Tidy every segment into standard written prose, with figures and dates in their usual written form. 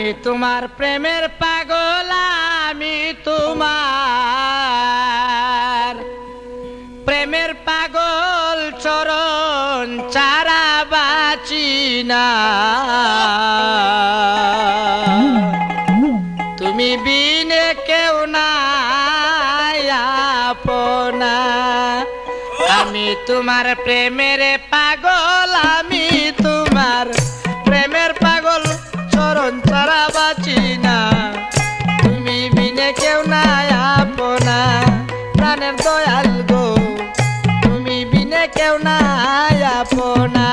আমি তোমার প্রেমের পাগল, আমি তোমার প্রেমের পাগল, চরণ ছাড়া বাঁচি না। তুমি বিনে কেউ নাই আপনা। আমি তোমার প্রেমের পাগল, আমি তোমার প্রেমের পাগল, চরণ ছাড়া বাঁচি না। তুমি বিনে কেউ নাই আপনা, প্রাণের দয়াল গো, তুমি বিনে কেউ নাই আপনা।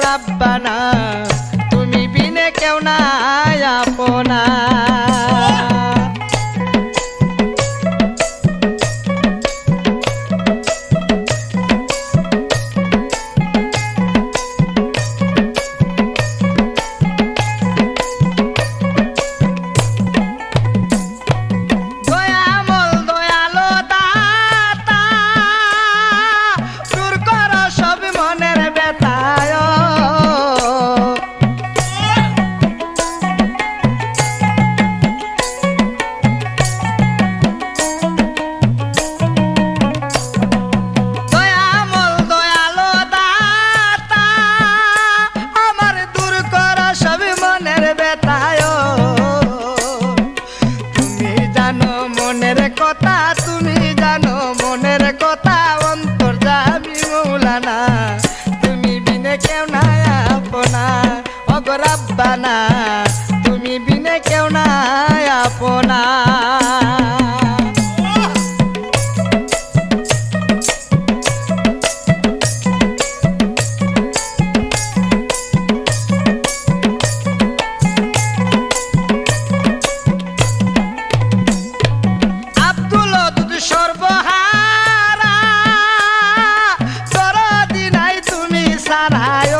রাব্বানা, তুমি বিনে কেউ নাই আপনা। রাব্বানা, তুমি বিনে কেউ নাই আপনা। আব্দুল ওদুদ সর্বহারা, দরদি নাই তুমি সারায়।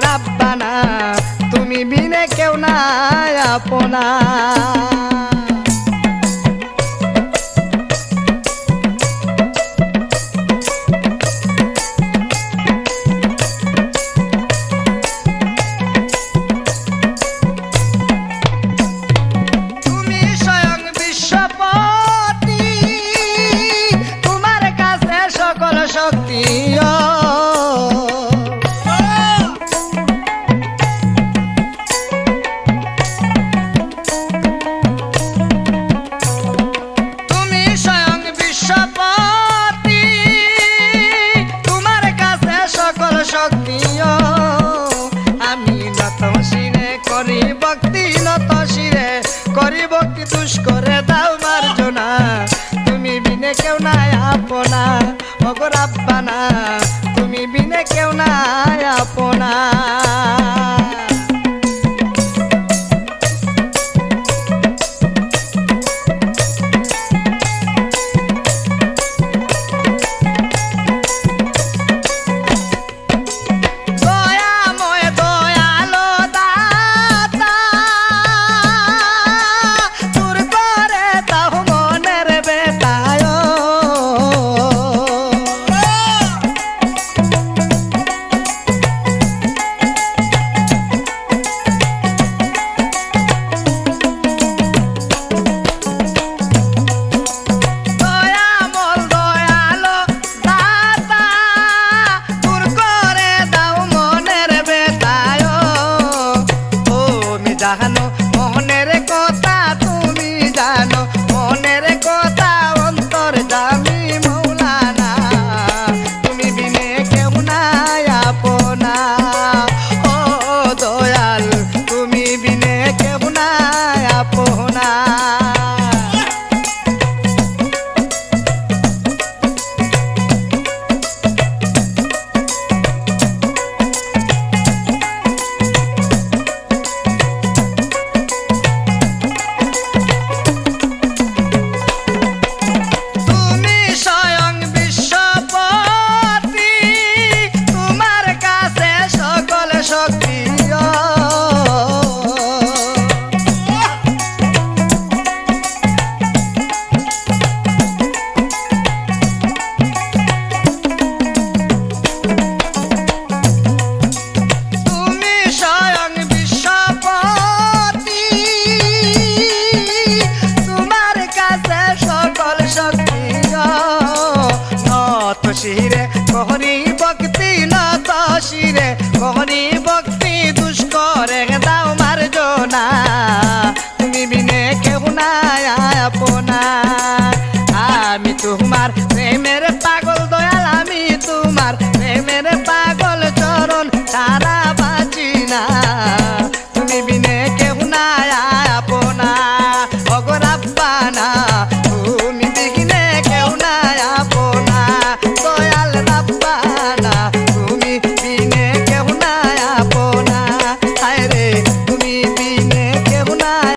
রাব্বানা, তুমি বিনে কেউ নাই আপনা। তুমি স্বয়ং বিশ্বপতি, তোমার কাছে সকল শক্তি। আমি নত শিরে করি ভক্তি, নত শিরে করি ভক্তি, দুষ্করে দাও মার্জনা। তুমি বিনে কেউ নাই আপনা, ওগো রাব্বানা, তুমি বিনে কেউ নাই আপনা। দয়াময় দয়ালো দাতা করি ভক্তি দুষ্করে দাও মার্জনা তুমি বিনে কেউ নাই আপনা আমি তোমার প্রেমের পাগল দয়াল আমি তোমার প্রেমের পাগল চরণ সারা বাঁচি না তুমি বিনে কেউ নাই আপনা অগরাব্বানা তুমি বিঘ্নে কেউ নাই আপনা দয়াল রাব্বানা তুমি বিনে কেউ নাই আপনা হায় রে তুমি বিনে কেউ নাই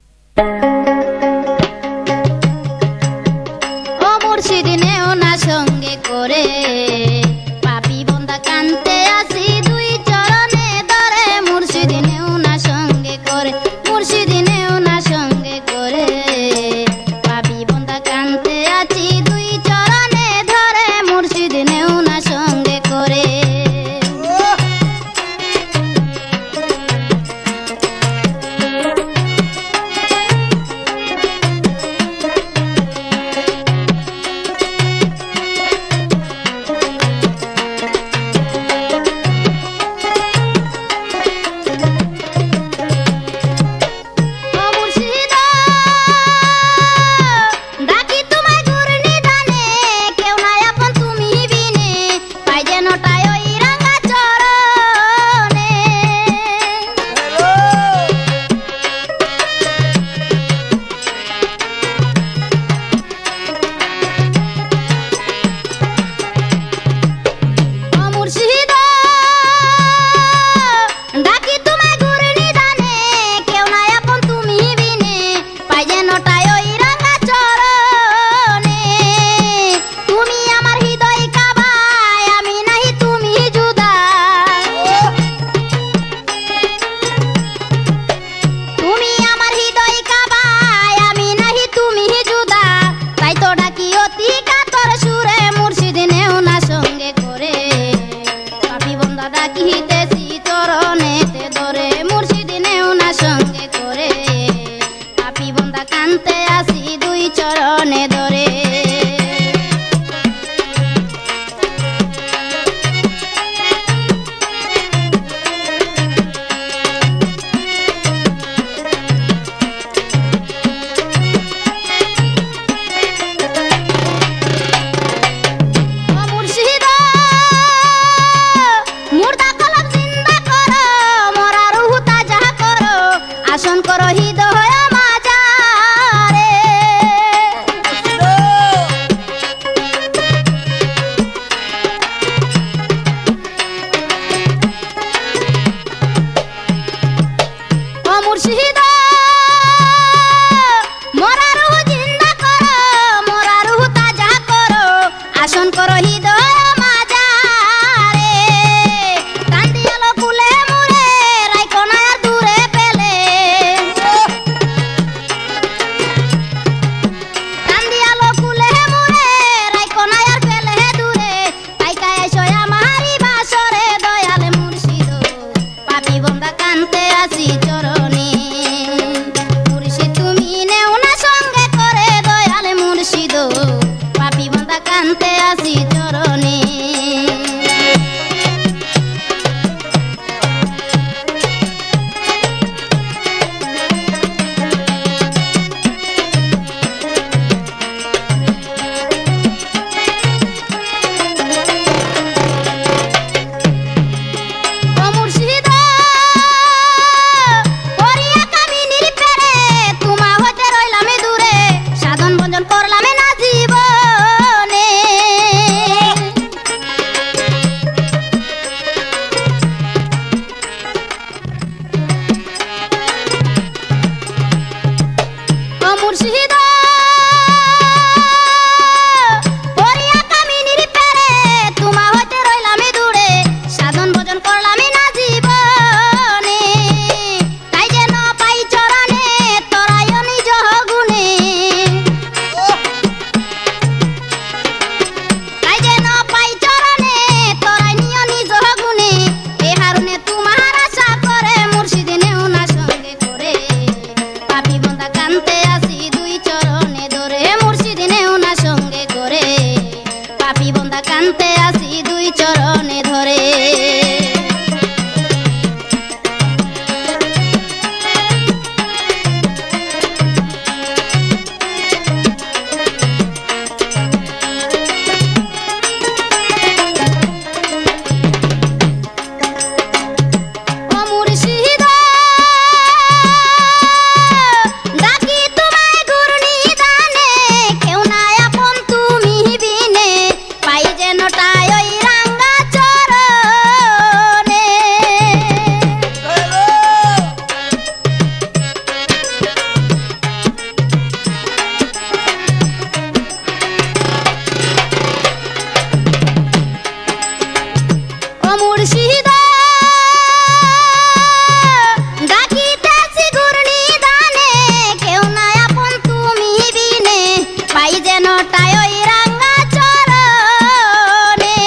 মনটাই ওই রাঙা চরণে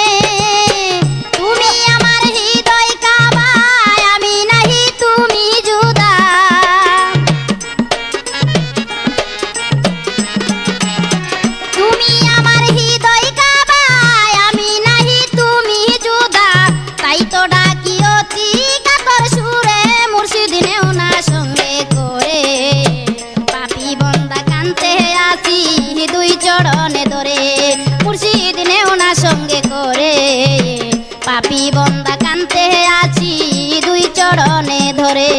তুমি আমার হৃদয় কাবায় আমি নাহি তুমি জুদা তুমি আমার হৃদয় কাবায় আমি নাহি তুমি জুদা তাই তো ডাকি অতি কাতর সুরে মুর্শিদ নেও না সঙ্গে করে পাপি বন্দা কান্তে আসি দুই চরণে ধরে মুর্শিদ নেও না সঙ্গে করে পাপি বন্দা কান্তে আছি দুই চরণে ধরে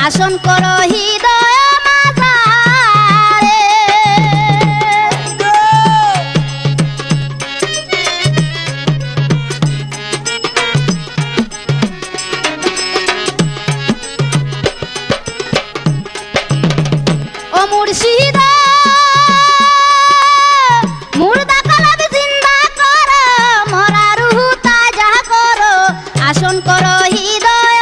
আসন করো হৃদয় মাঝারে ও মুর্শিদ মুর্দা কলব জিন্দা করো মরা রূহ তাজা করো আসন করো হৃদয়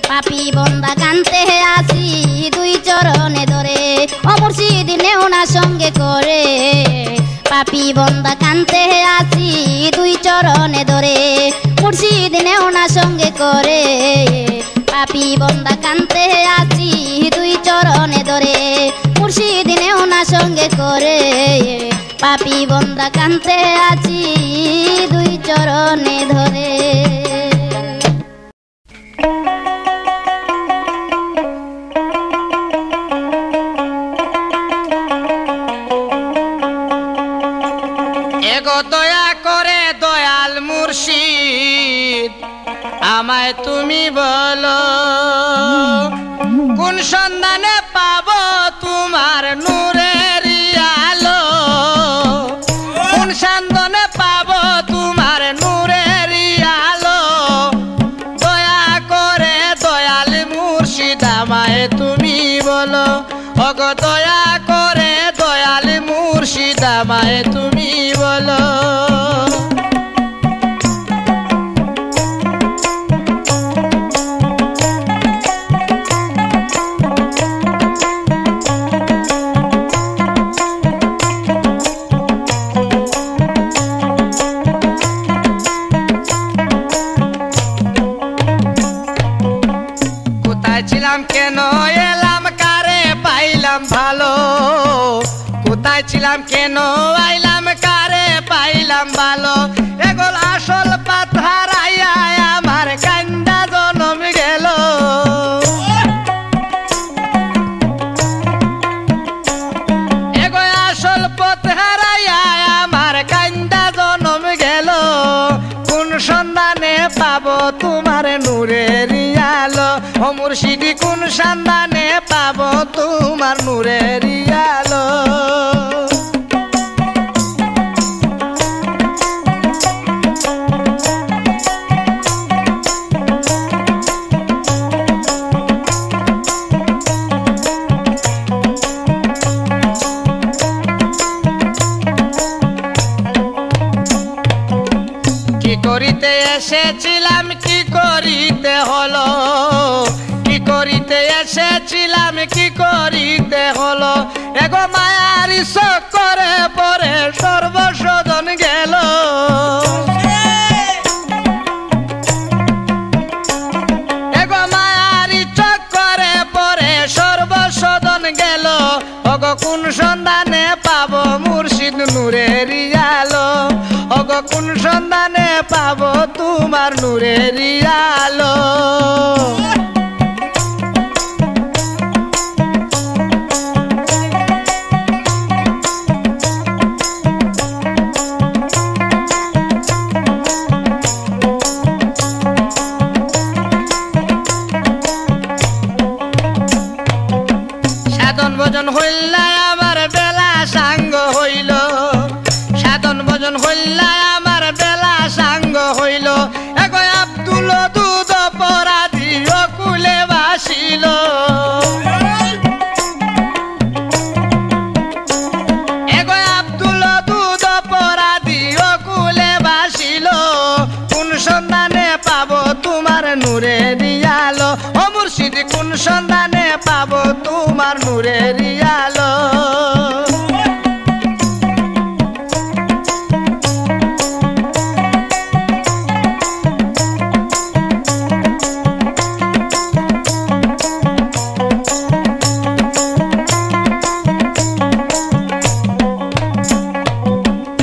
পাপি বন্দা কান্তে আসি দুই চরণে ধরে ও মুর্শিদ নেও না সঙ্গে করে পাপি বন্দা কান্তে আসি দুই চরণে ধরে মুর্শিদ নেও না সঙ্গে করে পাপি বন্দা কান্তে আসি দুই চরণে ধরে মুর্শিদ নেও না সঙ্গে করে পাপি বন্দা কান্তে আছি দুই চরণে ধরে এগো দয়া করে দয়াল মুর্শিদ আমায় তুমি বলো কোন সন্ধানে পাবো তোমার নূরের আলো কোন সন্ধানে পাবো তোমার নূরের আলো দয়া করে দয়াল মুর্শিদ আমায় তুমি বলো ওগো দয়া করে দয়াল মুর্শিদ আমায় তুমি বলো কোথায় ছিলাম কেন এলাম কারে পাইলাম ভালো কোথায় ছিলাম কেন আইলাম কারে পাইলাম ভালো এগোল আসল পাথার আইয়া আমার কান্দা জনম গেল এগো আসল পথার আইয়া আমার কান্দা জনম গেল কোন সন্ধানে পাবো তোমার নূরের আলো ও মুর্শিদি কোন সন্ধানে পাবো তোমার নূরের আলো কি করিতে এসেছিলাম কি করিতে হলো কি করিতে এসেছিলাম কি করিতে হলো এগো মায়ার চক্করে পরে সর্বস্বজন গেল এগো মায়ার চক্করে পরে সর্বস্বজন গেল ওগো কোন সন্ধানে পাবো মুর্শিদ নূরের আলো ওগো কোন সন্ধানে পাবো তোমার নূরের আলো। সাধন ভজন হইলা আমার বেলা সাঙ্গ হইল, সাধন ভজন হইলা আমার বেলা সাঙ্গ হইল। এগো আব্দুল দুধ অপরাধী অকুলে বাসিল, এগো আব্দুল দুধ অপরাধী অকুলে বাসিল। কোন সন্ধানে পাবো তোমার নূরের আলো, ও মুর্শিদ কোন সন্ধানে পাবো তোমার নূরের আলো।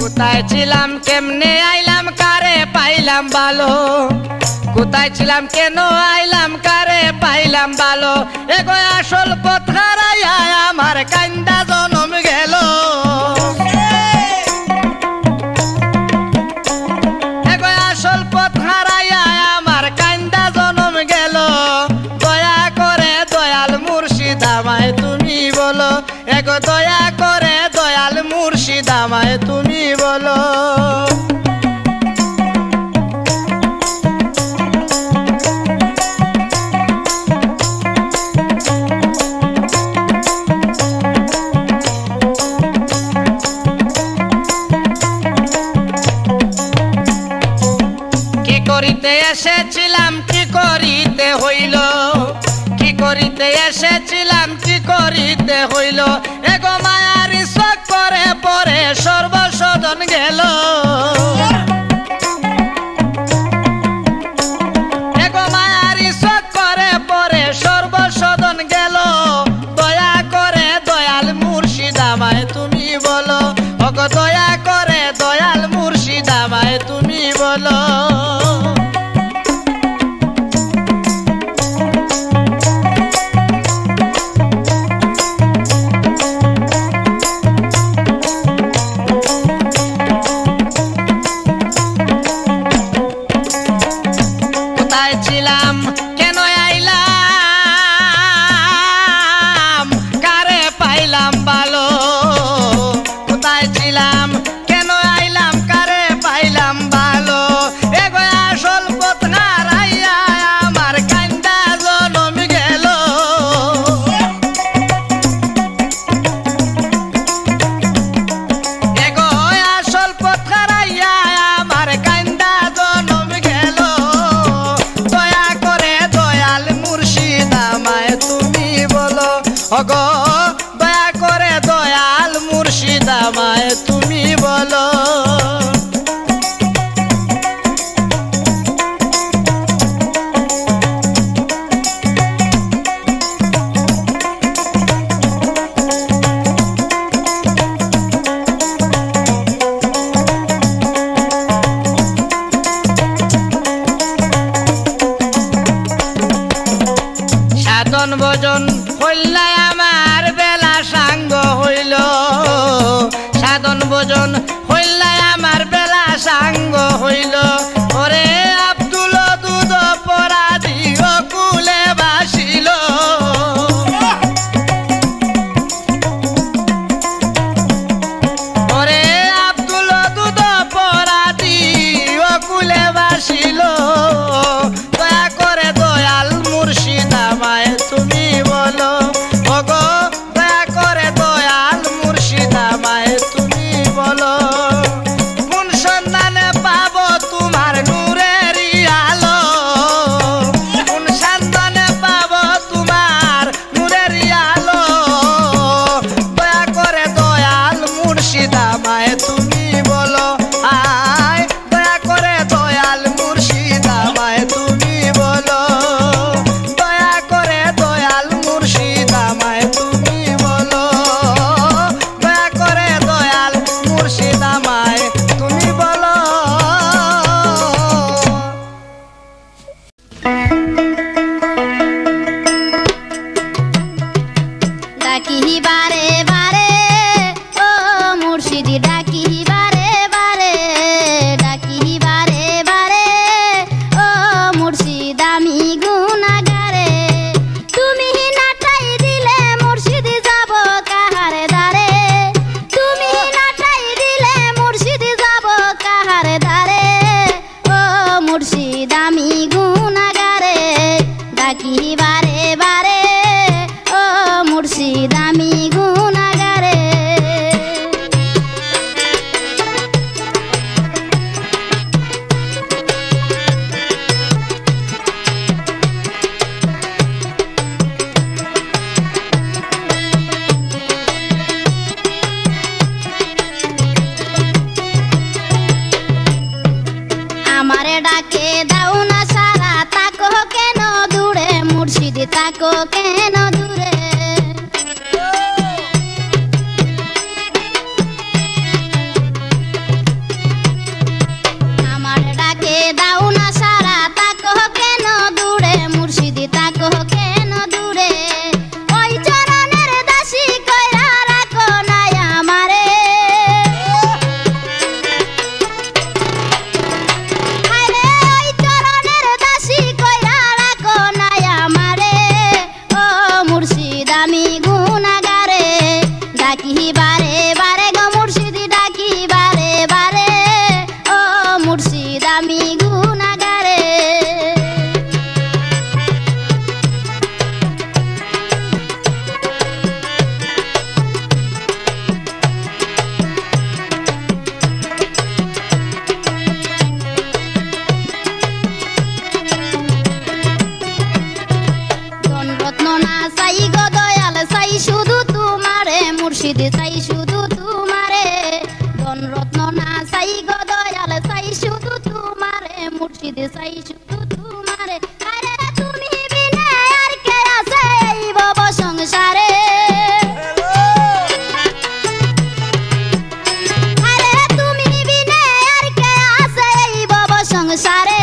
কোথায় ছিলাম কেমনে আইলাম কারে পাইলাম ভালো, কোথায় ছিলাম কেন আইলাম কারে পাইলাম ভালো। এগো আসল পথ হারাইয়া আমার কান্দা জনম গেল, এগো আসল পথ হারাইয়া আমার কান্দা জনম গেল। দয়া করে দয়াল মুর্শিদ আমায় তুমি বলো, এগো দয়া করে দয়াল মুর্শিদ আমায় তুমি বলো। করিতে এসেছিলাম কি করিতে হইল, কি করিতে এসেছিলাম কি করিতে হইল। এগো মায়ারি চক্করে পরে সর্বসদন গেল, এগো মায়ারি চক্করে পরে সর্বসদন গেল। দয়া করে দয়াল মুর্শিদ আমায় তুমি বলো, ওগো দয়া করে দয়াল মুর্শিদ আমায় তুমি বলো। কোথায় ছিলাম কেন আইলাম কারে পাইলাম ভালো, কোথায় ছিলাম কেন আইলাম কারে পাইলাম ভালো। এগো আসল পথ হারাইয়া আমার কান্দা জনম গেল, এগো আসল পথ হারাইয়া আমার কান্দা জনম গেল। দয়া করে দয়াল মুর্শিদ আমায় তুমি বলো, ওগো দয়া করে দয়াল মুর্শিদ আমায় তুমি বলো। সাধন ভজন হইলা আমার বেলা সাঙ্গ হইল, সাধন ভজন হইলা আমার বেলা সাঙ্গ হইল। ওরে আব্দুল দুধ অপরাধী অকুলে বাসিল, ওরে আব্দুল দুধ অপরাধী অকুলে বাসিল। দয়া করে দয়াল মুর্শিদ আমায় তুমি বলো, ওগো দয়া করে দয়াল মুর্শিদ আমায় তুমি বলো। তাকো কেন দূরে আমার ডাকে দাও না সারা তাকো কেন দূরে মুর্শিদি তাকো কেন দূরে ওই চরণের দাসী কইরা রাখো না আমারে আরে ওই চরণের দাসী কইরা রাখো না আমারে ও মুর্শিদ আমি গুনাহগারে ডাকি বারে বারে গো মুর্শিদি ডাকি বারে বারে ও মুর্শিদ আমি গুনাহগারে ধনরত্ন না চাই গো দয়াল চাই শুধু তোমারে মুর্শিদ চাই শুধু তোমারে ধনরত্ন না চাই গো দয়াল চাই শুধু তোমারে মুর্শিদ চাই শুধু তোমারে আরে তুমি বিনে আর কে আছে এই ভব সংসারে আরে তুমি বিনে আর কে আছে এই ভব সংসারে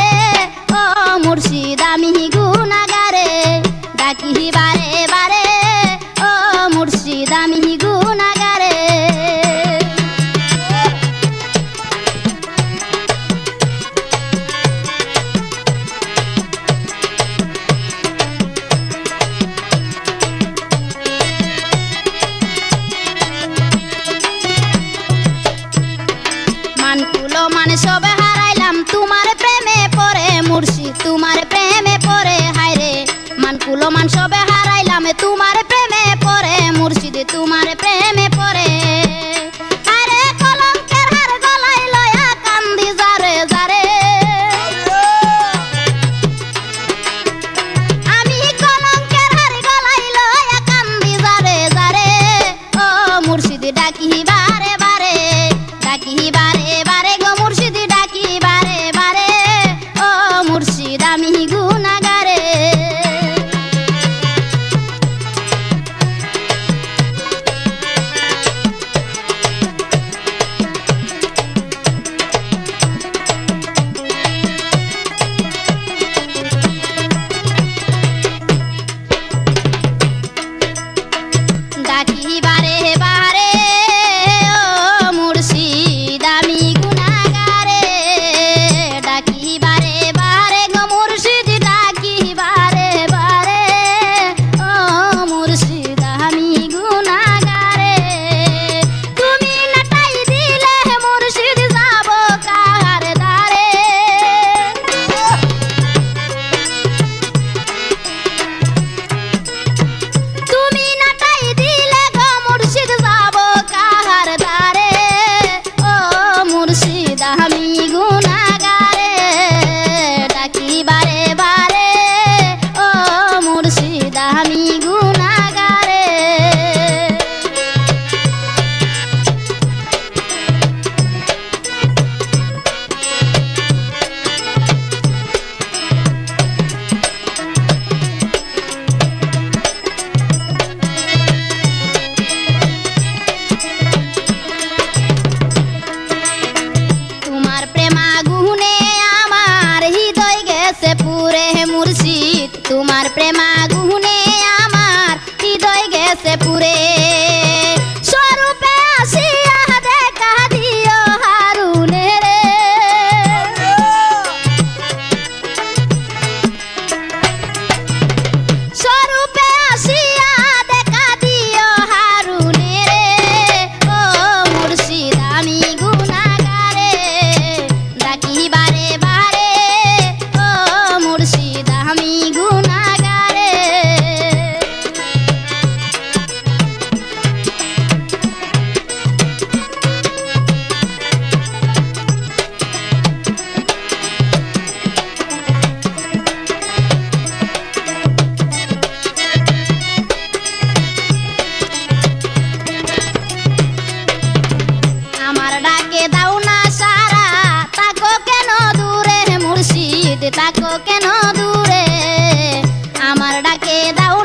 ও মুর্শিদ আমি গুনাহগারে ডাকি বারে বারে ও মুর্শিদ আমি গুনাহগারে মানকুলো মান সবে হারাইলাম তোমার প্রেমে পড়ে মুর্শিদ তোমার প্রেমে পড়ে হায়রে মানকুলো মান সবে হারাইলাম তোমার প্রেমে পড়ে মুর্শিদ তোমার প্রেমে পড়ে আরে কলঙ্কের হার গলায় লয়া কান্দি জারে জারে আমি কলঙ্কের হার গলায় লয়া কান্দি জারে জারে ও মুর্শিদ ডাকি বারে বারে ডাকি বারে বারে গো মুর্শিদ ডাকি বারে বারে ও মুর্শিদ আমি গুনাহগারে ডাকি বারে বারে ও মুর্শিদ আমি গুনাহগারে ডাকি বারে বারে গো মুর্শিদ ডাকি বারে বারে ও মুর্শিদ আমি গুনাহগারে তুমি নাটাই দিলে মুর্শিদ যাব কার দ্বারে তুমি নাটাই দিলে গো মুর্শিদ যাব কার দ্বারে ও মুর্শিদ আমি গুনাহগারে ডাকি বারে বারে ও মুর্শিদ আমি গুনাহগারে তোমার প্রেমা গুনে আমার হৃদয় গেছে পুরে মুর্শিদ তোমার প্রেমা গুনে আমার হৃদয় গেছে পুরে স্বরূপে আসিয়া দেখা দিও হারুনে রে স্বরূপে আসিয়া দেখা দিও হারুনে রে ও মুর্শিদ আমি গুনাহগারে ডাকি বারে বারে ও মুর্শিদ আমি গুনাহগারে তাকো কেন দূরে আমার ডাকে দাও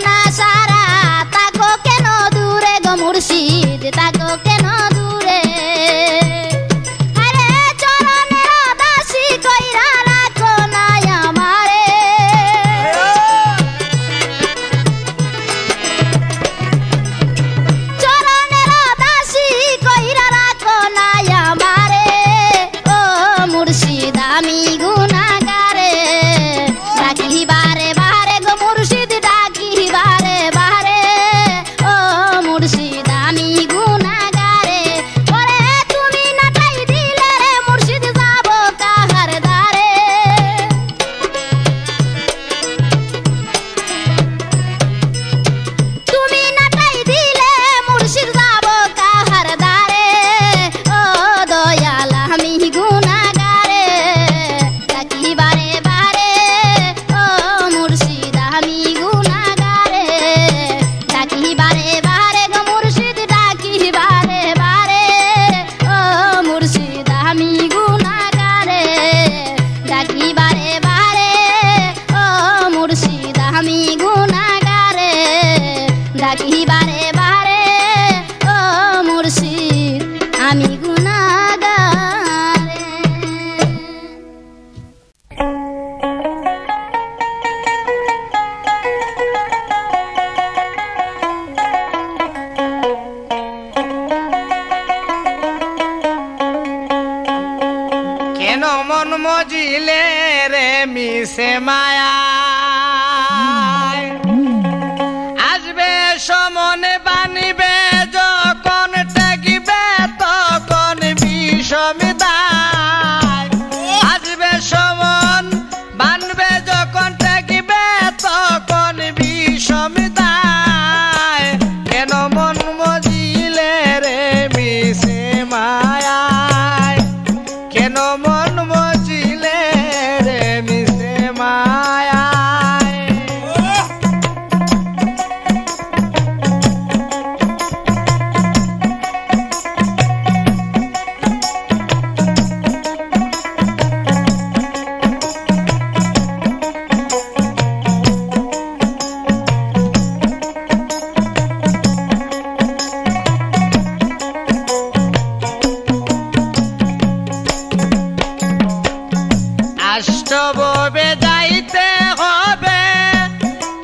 মজিলে রে মিশে মায়া আসবে সমনে বানিবে যখন টেকিবে তখন বিষমিদায় আসবে সমন বানবে যখন টেকিবে তখন বিষমিদায় কেন মন মজিলে রে মিশে মায়ায় কেন মন মজিলে রে মিশে মায়ায় আষ্টভবে যাইতে হবে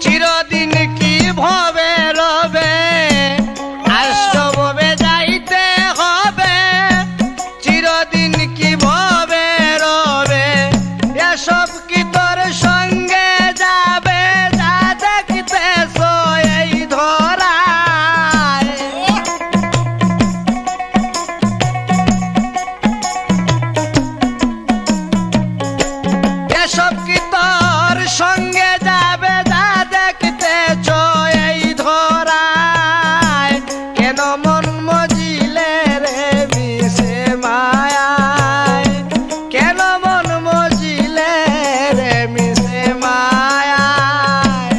চিরদিন কি ভবে রবে আষ্টভবে যাইতে হবে চিরদিন কি ভবে রবে এসব কি তোর সঙ্গে যাবে যা দেখিতেছ এই ধরায় এসব কি তোর সঙ্গে যাবে যা দেখতেছ এই ধরায় কেন মন মজিলে রে মিশে মায়ায় কেন মন মজিলে রে মিশে মায়ায়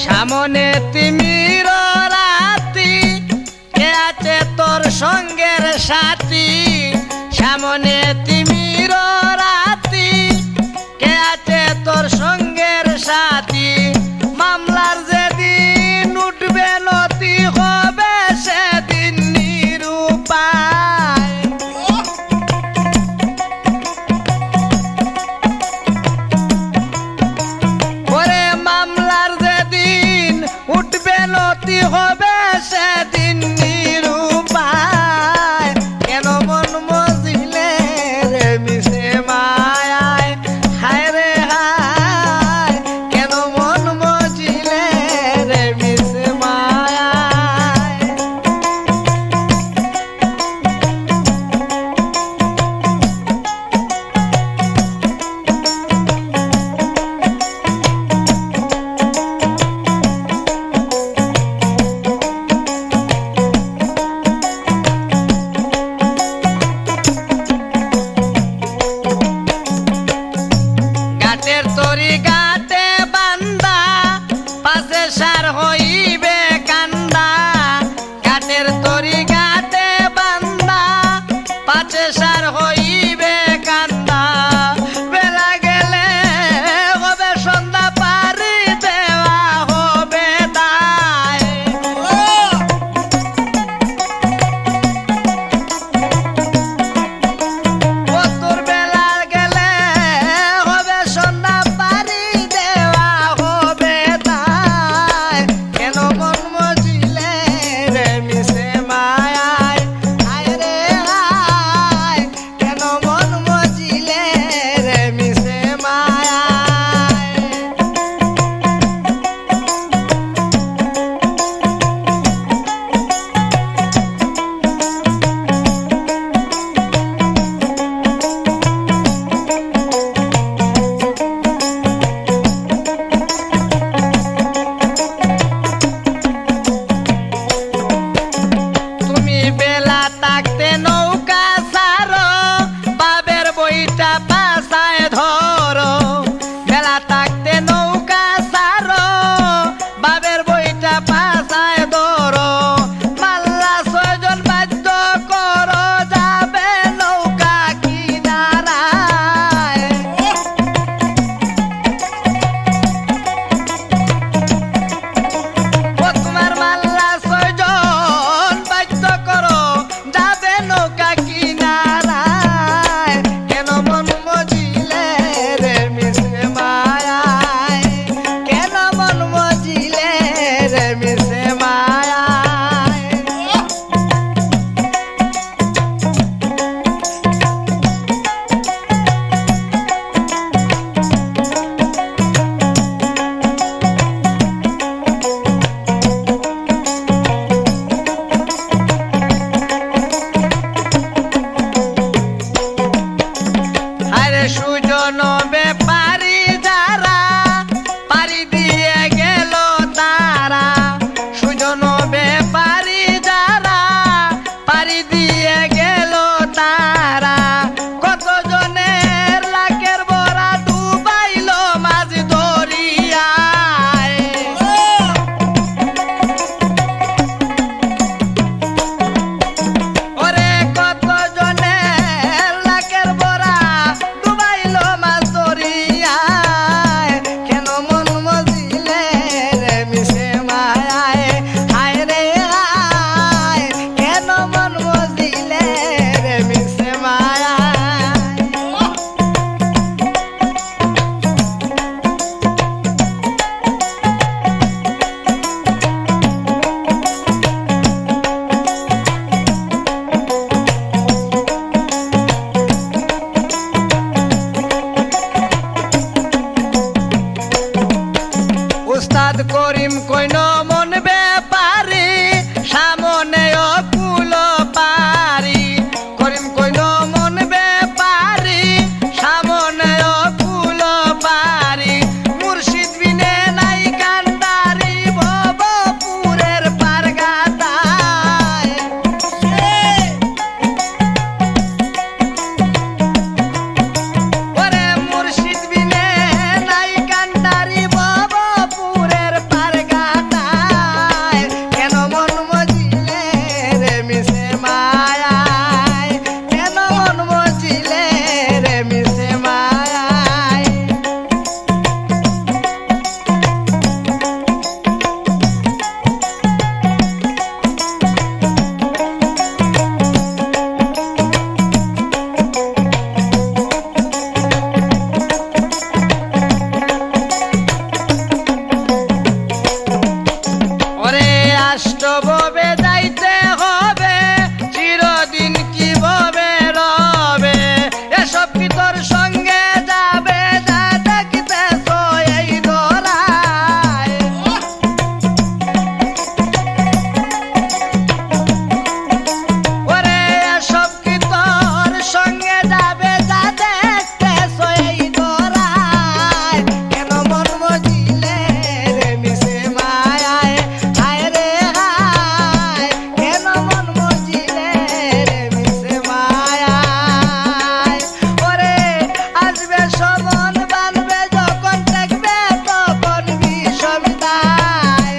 সামনে তিমির রাতি কে আছে তোর সঙ্গের সাথী সামনে তিমির রাতি কে আছে তোর সঙ্গের সাথী মামলার যেদিন উঠবে নতি হবে সেদিন নিরুপায় ওরে মামলার যেদিন উঠবে নতি হবে সেদিন নিরুপায় কেন মন মজিলে রে মিশে মায়ায় হায় রে হায় কেন মন মজিলে কেন মন মজিলে রে মিশে মায়া উস্তাদ করিম কইন মন ব্যাপারি সামনে অকুল পারি করিম কইন মন ব্যাপারি সামনে অকুল পারি মুর্শিদ বিনে নাই কান্দারি ভবপুরের পারগাতায় ওরে মুর্শিদ বিনে নাই কান্দারি ভবপুরের পারগাতায় কেন মন মজিলে রে মিশে মায়ায় কেন মন মজিলে রে মিশে মায়ায় ওরে আষ্টভবে যাইতে হবে চিরদিন কি ভবে রবে এসব কি তোর সঙ্গে যাবে যা দেখিতেছ এই দোলায় ওরে এসব কি তোর সঙ্গে যাবে যা দেখতেছ এই দোলায় কেন মন মজিলে রে মিশে মায়ায় হায় রে হায় কেন মন মজিলে রে মিশে মায়ায় ওরে আসবে সমন বানবে যখন দেখবে তখন বিষমিতায়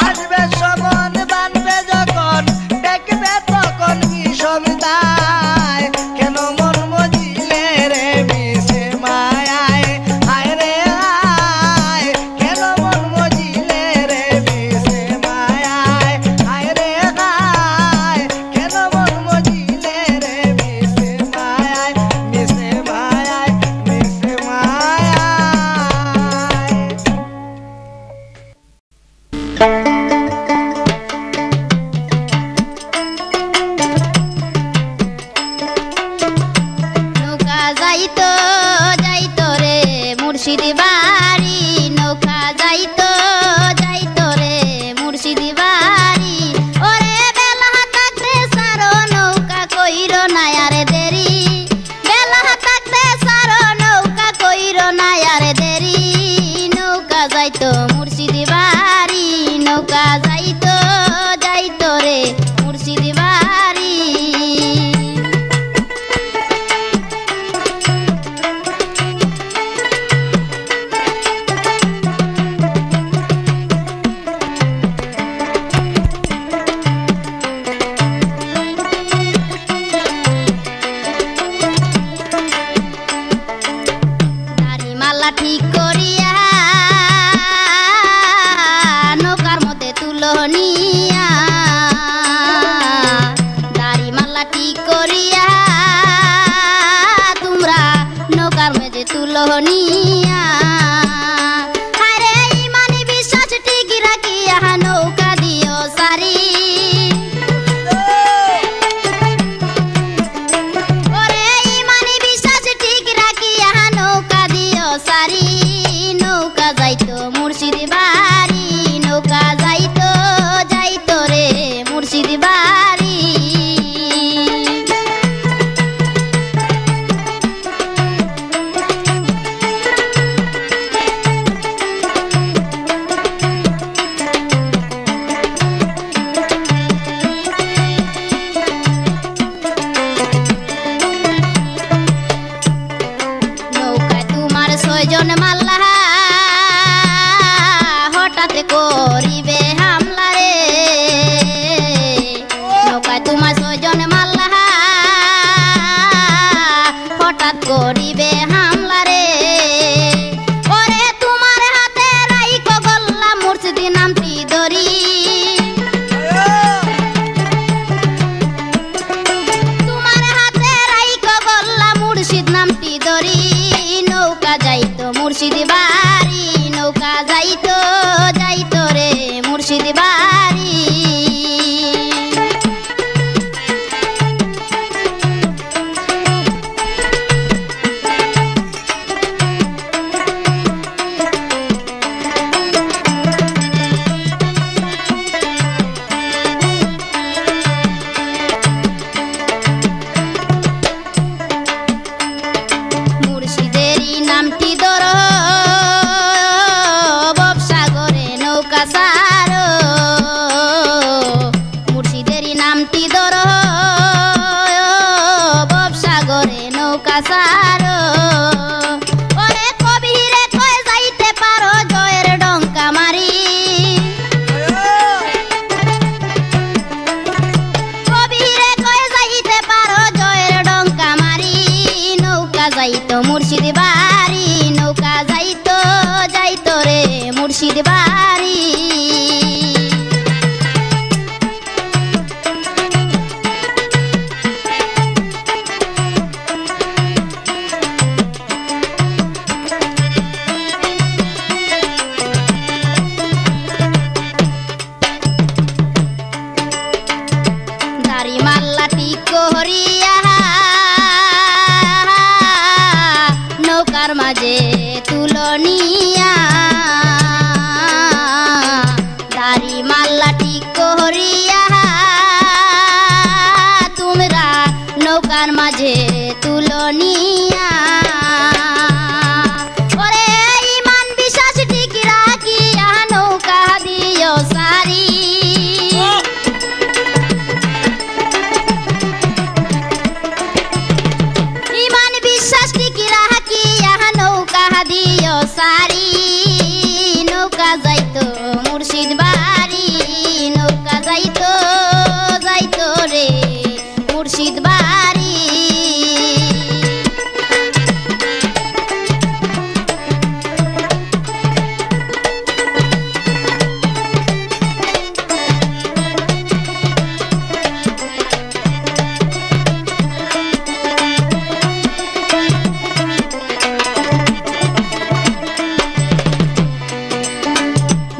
আসবে সমন বানবে যখন দেখবে তখন বিষমিতায় কেন মন মজিলে রে মিশে মায়ায় হায় রে হায় কেন মন মজিলে রে মিশে মায়ায় হায় রে হায় কেন মন মজিলে রে মিশে মায়ায় মিশে মায়ায় মিশে নৌকা যাইতো যাইতো রে মুর্শিদ বাড়ি নৌকা যাইতো যাইতো রে মুর্শিদ বাড়ি ওরে বেলা থাকতে সারো নৌকা কইরো না আরে দেরি বেলা থাকতে সারো নৌকা কইরো না আরে দেরি নৌকা যাইতো মুর্শিদ বাড়ি নৌকা যাইতো যাইতো রে মুর্শিদ বাড়ি দাড়িমালা ঠিক করিয়া নৌকার মধ্যে তুলো নিয়া দাড়িমালা ঠিক করিয়া তোমরা নৌকার মধ্যে তুলো নিয়া আরে ইমানি বিশ্বাস ঠিক রাখিয়া নৌকা দিও সারি ওরে ইমানি বিশ্বাস ঠিক রাখিয়া নৌকা দিও সারি নৌকা যাইতো মুর্শিদ বাড়ি নৌকা যাইতো যাইতো রে মুর্শিদ বাড়ি ধর ববসাগরে নৌকা সারো ওরে কবিরে কয় যাইতে পারো জয়ের ডঙ্কা মারি কবিরে কয় যাইতে পারো জয়ের ডঙ্কা মারি নৌকা যাইতো মুর্শিদ বাড়ি নৌকা যাইতো যাইতো রে মুর্শিদ বাড়ি দাড়ি মাল্লাটি করিয়া নৌকার মাঝে তুলনিয়া দাড়ি মাল্লাটি করিয়া তোমরা নৌকার মাঝে তুলনিয়া ওরে ইমান বিশ্বাস ঠিক রাখিয়া নৌকা দিও সারি ইমান বিশ্বাস ঠিক রাখিয়া নৌকা দিও সারি নৌকা যাইতো মুর্শিদ বাড়ি নৌকা যাইতো যাইতো রে মুর্শিদ বাড়ি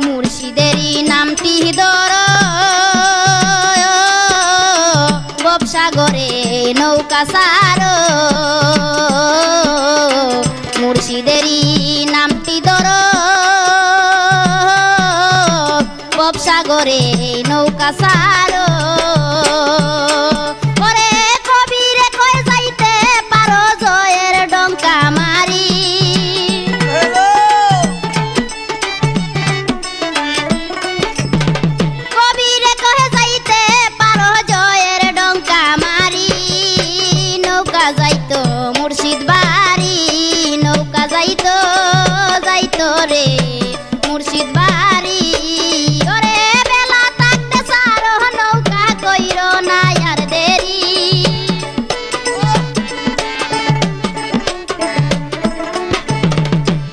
মুর্শিদেরই নামটি ধর ববসাগরে নৌকা সারো মুর্শিদেরই নামটি ধর ববসাগরে নৌকা সারো ওরে কবিরে কয় যাইতে পারো জয়ের ডঙ্কা মারি কবিরে কহে যাইতে পারো জয়ের ডঙ্কা মারি নৌকা যাইতো মুর্শিদ বাড়ি নৌকা যাইতো যাইতো রে মুর্শিদ বাড়ি ওরে বেলা থাকতে সারো নৌকা কইরো না আর দেরি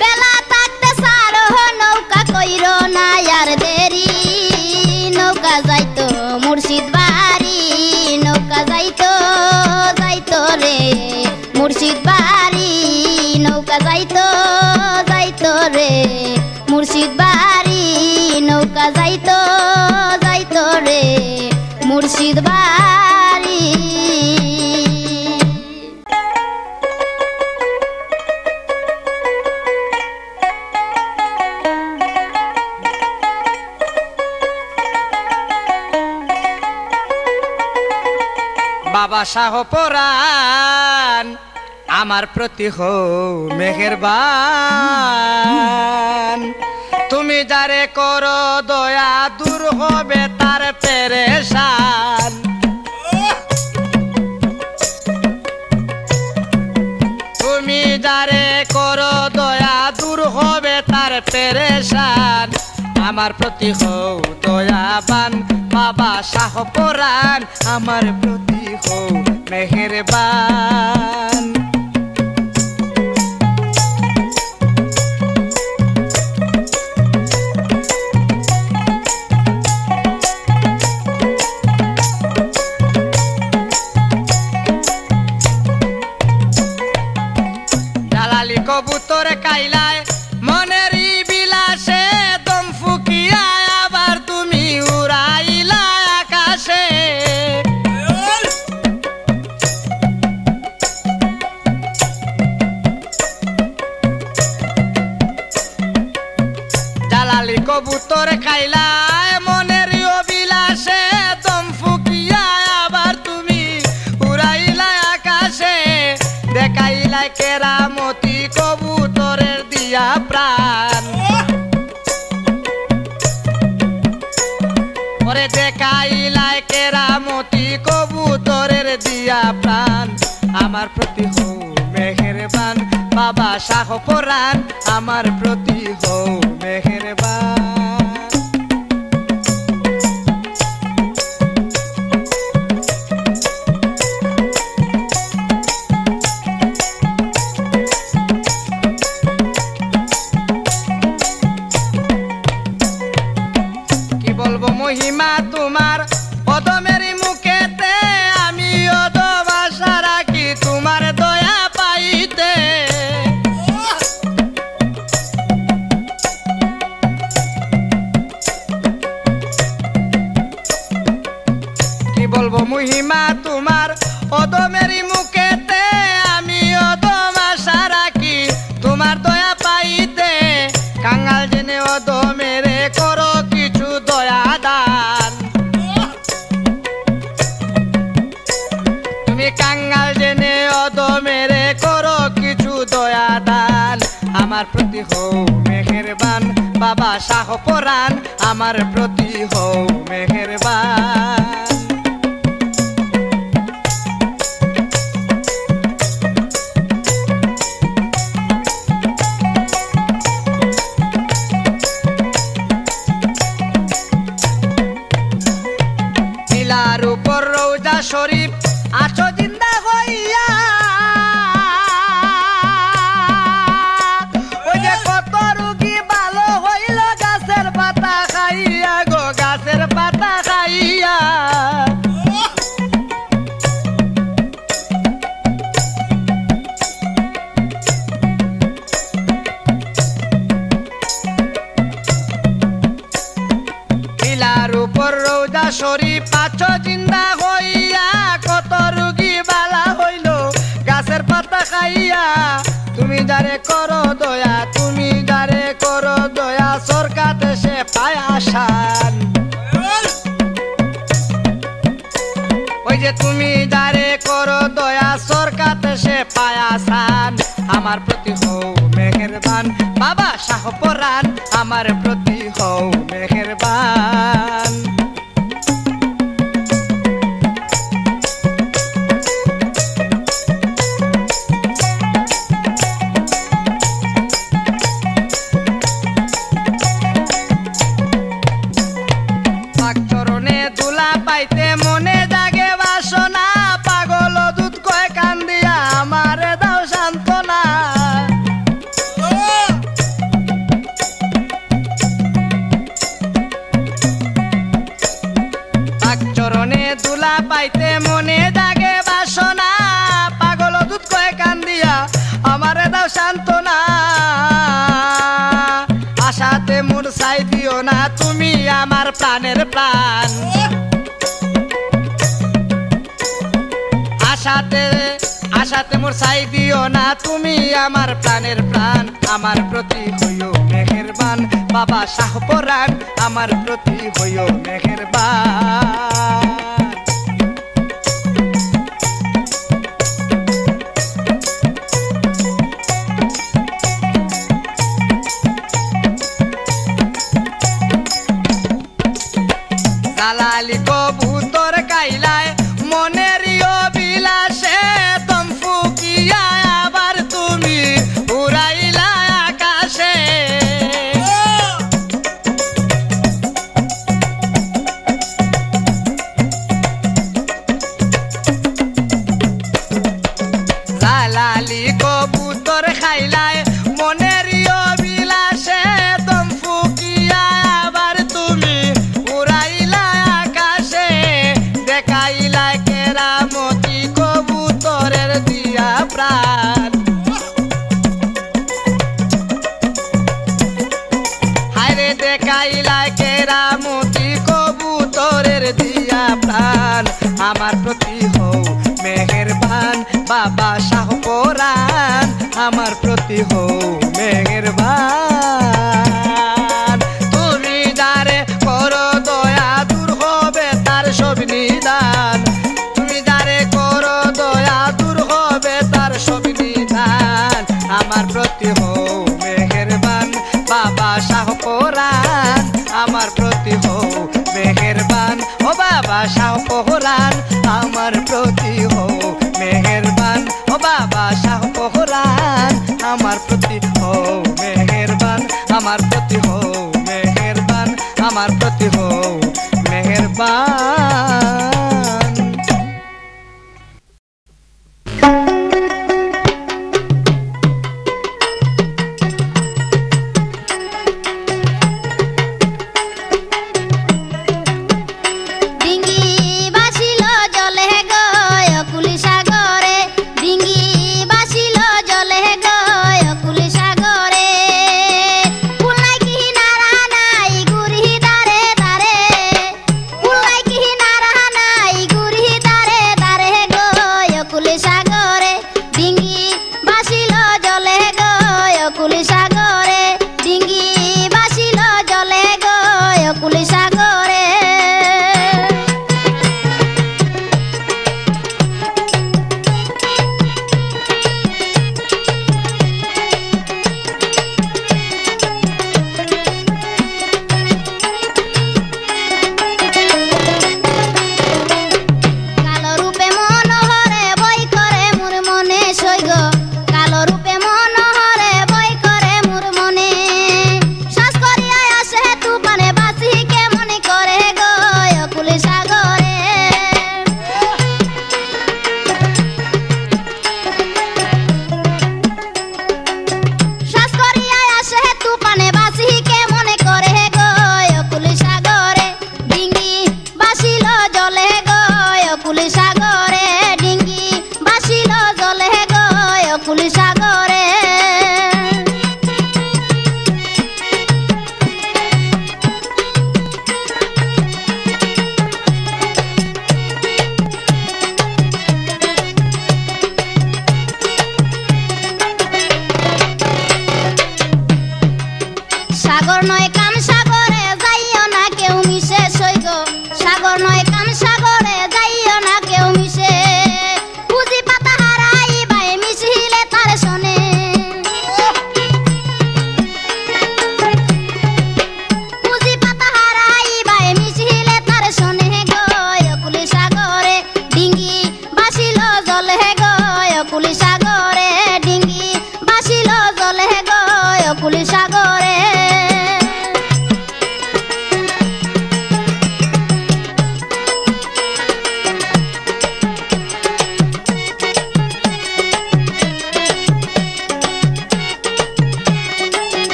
বেলা থাকতে সারো নৌকা কইরো না আর দেরি নৌকা যাইতো মুর্শিদ বাড়ি নৌকা যাইতো যাইতো রে মুর্শিদ বাড়ি নৌকা যাইতো যাইতো রে মুর্শিদ বাড়ি নৌকা যাইতো যাইতো রে মুর্শিদ বাড়ি বাবা শাহ পরাণ আমার প্রতি হও মেহেরবান তুমি যারে করো দয়া দূর হবে তার পেরেশান তুমি যারে করো দয়া দূর হবে তার পেরেশান আমার প্রতি হও দয়াবান বাবা শাহ পরাণ আমার প্রতি হও মেহেরবান জালালি কবুতর কাইলায় মনেরই বিলাসে দম ফুকিয়া আবার তুমি উড়াইলা আকাশে জালালি কবুতর খাইলায় মনেরই অবিলাসে দম ফুকিয়া আবার তুমি উড়াইলা আকাশে দেখাইলাই কেরামতি কবুতরের দিয়া প্রাণ ওরে দেখাইলাই কেরামতি শাহ পরাণ আমার প্রতি হও মেহেরবান। কি বলবো মহিমা তোমার অদমের মুখেতে, আমি অদম আশা রাখি তোমার দয়া পাইতে। কি বলবো মহিমা তোমার অদমের মুখেতে, আমি অদম আশা রাখি তোমার দয়া পাইতে। কাঙ্গাল জেনে অদমেরে করো কিছু দয়া দান, তুমি কাঙ্গাল জেনে অদমেরে করো কিছু দয়া দান। আমার প্রতি হও মেহেরবান বাবা শাহ পরাণ আমার প্রতি হও মেহেরবান। টিলার উপর রওজা শরীফ আছো জিন্দা হইয়া, ওই যে কত রোগী ভালো হইল গাছের পাতা খাইয়া গো, গাছের পাতা খাইয়া। টিলার উপর রওজা শরীফ আছো জিন্দা হইয়া, কত রোগী বালা হইল গাছের পাতা খাইয়া। তুমি যারে করো দয়া, তুমি যারে করো দয়া, সরকাতে সে পায় আসান। ওই যে তুমি যারে করো দয়া, সরকাতে সে পায় আসান। আমার প্রতি হও মেহেরবান বাবা শাহ পরাণ আমার প্রতি হও মেহেরবান। চরণে দুলা পাইতে মনে জাগে বাসনা, পাগল দুধ কয় কান্দিয়া আমারে দাও সান্ত্বনা। চরণে দুলা পাইতে মনে জাগে বাসনা, পাগল দুধ কয় কান্দিয়া আমারে দাও সান্ত্বনা। আশাতে মোর চাই দিও না তুমি আমার প্রাণের প্রাণ, আশাতে আশাতে মোর চাই দিও না তুমি আমার প্রাণের প্রাণ। আমার প্রতি হইও মেহেরবান বাবা শাহ পরাণ আমার প্রতি হইও মেহেরবান। জালালি কবুতর কাইলায় মনের অবিলাসে, দম ফুকিয়া আবার তুমি উড়াইলা আকাশে। জালালি কবুতর খাইলায় মনের অবিলাসে, দম ফুকিয়া আবার তুমি উড়াইলা আকাশে। দেখাইলা কেরামতি কবুতরের দিয়া প্রাণ, হায়রে দেখাইলা কেরামতি কবুতরের দিয়া প্রাণ। আমার প্রতি হও মেহেরবান বাবা শাহ পরাণ আমার প্রতি হও মেহেরবান। তুমি যারে করো দয়া দূর হবে তার সব নিদান, তুমি যারে করো দয়া দূর হবে তার সব নিদান। আমার প্রতি হও মেহেরবান বাবা শাহ পরাণ আমার প্রতি হও মেহেরবান। ও বাবা শাহ পরাণ আমার প্রতি হও মেহেরবান, ও বাবা শাহ পরাণ আমার প্রতি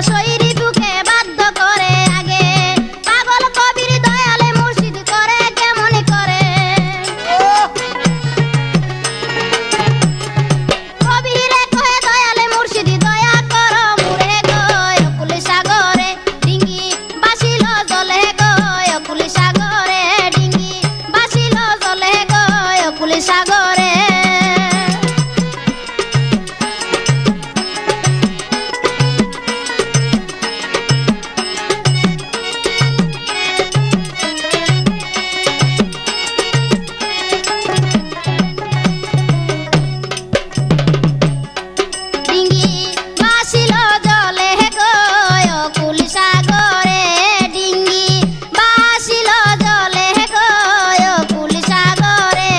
পাশইরি বুকে বাধ্য করে আগে পাগল কবির দয়ালে মুর্শিদ করে কেমন করে কবিরে কহে দয়ালে মুর্শিদ দয়া কর মুরে গো অকুল সাগরে ডিঙ্গি বাসিল জলে গো অকুল সাগরে ডিঙ্গি বাসিল জলে গো অকুল সাগরে ডিঙ্গি বাসিল জলে গো অকুল সাগরে ডিঙ্গি বাসিল জলে গো অকুল সাগরে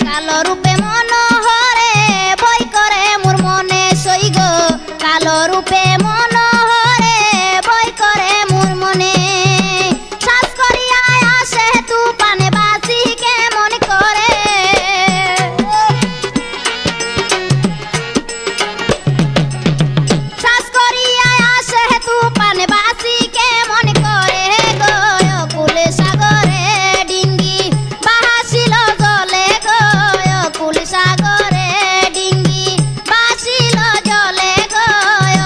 কালো রূপে মনোহরে বই করে মোর মনে সই গো কালো রূপে মনোহরে বই করে মোর মনে শ্বাস করিয়া আসে তু পানে বাসি কেমন করে শ্বাস করিয়া আসে তু পানে বাসি কেমন করে গো অকুল সাগরে ডিঙ্গি বাসিল জলে গো অকুল সাগরে ডিঙ্গি বাসিল জলে গো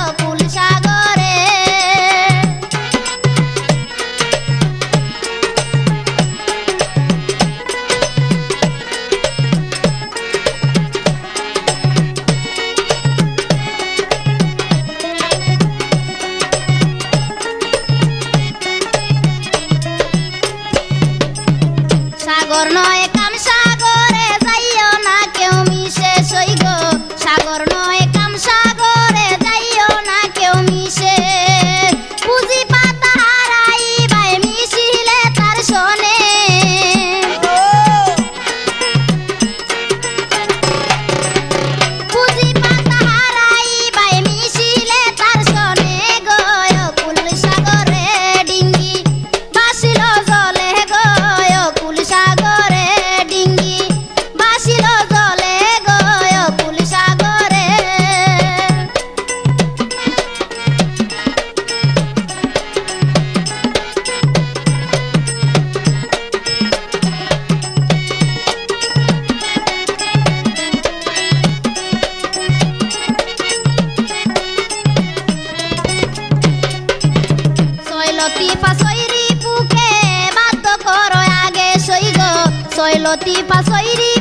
অকুল সাগরে সাগর নয় কাম সাগরে যাইও না কেউ মিশে সই গো সাগর নয় কাম সাগরে যাইও না কেউ মিশে পুঁজি পাতা হারাই বাই মিশিলে তার শোনে পুঁজি পাতা হারাই বাই মিশিলে তার শোনে গো অকুল সাগরে ডিঙ্গি বাসিল জলে গো অকুল সাগরে ডিঙ্গি বাসিল জলে গো অকুল সাগরে সৈলতি পাশইরি বুকে বাধ্য কর আগে সই গো সৈলতি পাশইরি